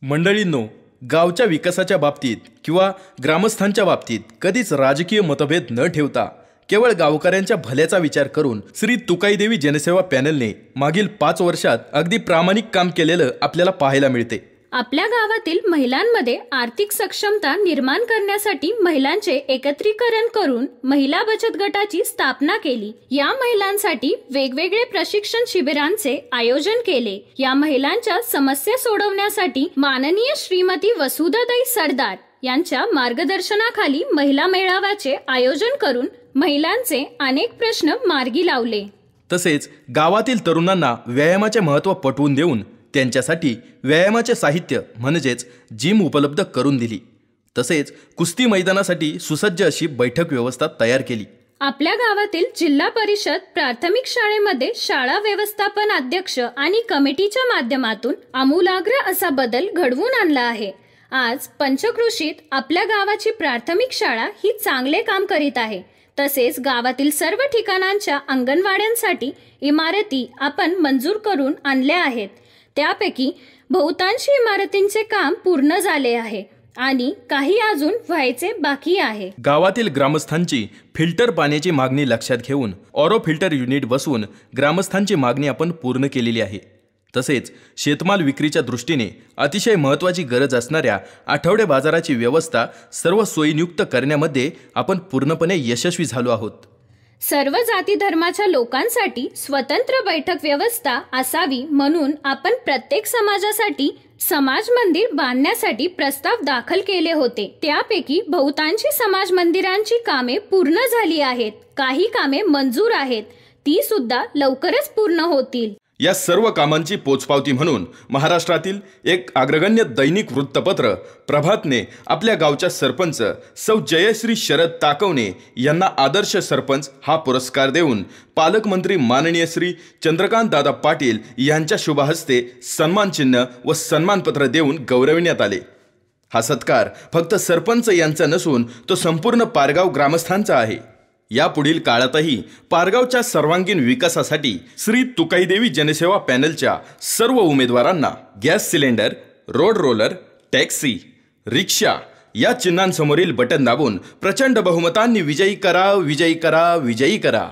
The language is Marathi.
मंडळींनो, गावच्या विकासाच्या बाबतीत किंवा ग्रामस्थांच्या बाबतीत कधीच राजकीय मतभेद न ठेवता केवळ गावकऱ्यांच्या भल्याचा विचार करून श्री तुकाईदेवी जनसेवा पॅनलने मागील 5 वर्षात अगदी प्रामाणिक काम केलेलं आपल्याला पाहायला मिळते। आपल्या गावातील महिलांमध्ये आर्थिक सक्षमता निर्माण करण्यासाठी महिलांचे एकत्रीकरण करून महिला बचत गटाची स्थापना केली। या महिलांसाठी वेगवेगळे प्रशिक्षण शिबिरांचे आयोजन केले। या महिलांच्या समस्या सोडवण्यासाठी माननीय श्रीमती वसुधाताई सरदार यांच्या मार्गदर्शनाखाली महिला मेळाव्याचे आयोजन करून महिलांचे अनेक प्रश्न मार्गी लावले। तसेच गावातील तरुणांना व्यायामाचे महत्त्व पटवून देऊन त्यांच्यासाठी व्यायामाचे साहित्य म्हणजेच जिम उपलब्ध करून दिली। तसेच कुस्ती मैदानासाठी सुसज्ज अशी बैठक व्यवस्था तयार केली। आपल्या गावातील जिल्हा परिषद प्राथमिक शाळेमध्ये शाळा व्यवस्थापन अध्यक्ष आणि कमिटीच्या माध्यमातून आमूलाग्र असा बदल घडवून आणला आहे। आज पंचक्रोशीत आपल्या गावाची प्राथमिक शाळा ही चांगले काम करीत आहे। तसेच गावातील सर्व ठिकाणांच्या अंगणवाड्यांसाठी इमारती आपण मंजूर करून आणल्या आहेत। त्यापैकी बहुतांशी इमारतींचे काम पूर्ण झाले आहे आणि काही अजून व्हायचे बाकी आहे। गावातील ग्रामस्थांची फिल्टर पाण्याची मागणी लक्षात घेऊन ऑरो फिल्टर युनिट बसवून ग्रामस्थांची मागणी आपण पूर्ण केलेली आहे। तसेच शेतमाल विक्रीच्या दृष्टीने अतिशय महत्त्वाची गरज असणाऱ्या आठवडे बाजाराची व्यवस्था सर्व सोयीयुक्त करण्यामध्ये आपण पूर्णपणे यशस्वी झालो आहोत। सर्व जाती धर्माच्या लोकांसाठी स्वतंत्र बैठक व्यवस्था असावी म्हणून आपण प्रत्येक समाजासाठी समाज मंदिर बांधण्यासाठी प्रस्ताव दाखल केले होते। त्यापैकी बहुतांशी समाज मंदिरांची कामे पूर्ण झाली आहेत, काही कामे मंजूर आहेत, ती सुद्धा लवकरच पूर्ण होतील। या सर्व कामांची पोचपावती म्हणून महाराष्ट्रातील एक अग्रगण्य दैनिक वृत्तपत्र प्रभातने आपल्या गावच्या सरपंच सौ जयश्री शरद ताकवणे यांना आदर्श सरपंच हा पुरस्कार देऊन पालकमंत्री माननीय श्री चंद्रकांत दादा पाटील यांच्या शुभहस्ते सन्मान चिन्ह व सन्मानपत्र देऊन गौरविण्यात आले। हा सत्कार फक्त सरपंच यांचा नसून तो संपूर्ण पारगाव ग्रामस्थांचा आहे। यापुढील काळातही पारगावच्या सर्वांगीण विकासासाठी श्री तुकाईदेवी जनसेवा पॅनलच्या सर्व उमेदवारांना gas cylinder, road roller, taxi, रिक्षा या चिन्हांसमोरील बटन दाबून प्रचंड बहुमतांनी विजयी करा, विजयी करा, विजयी करा।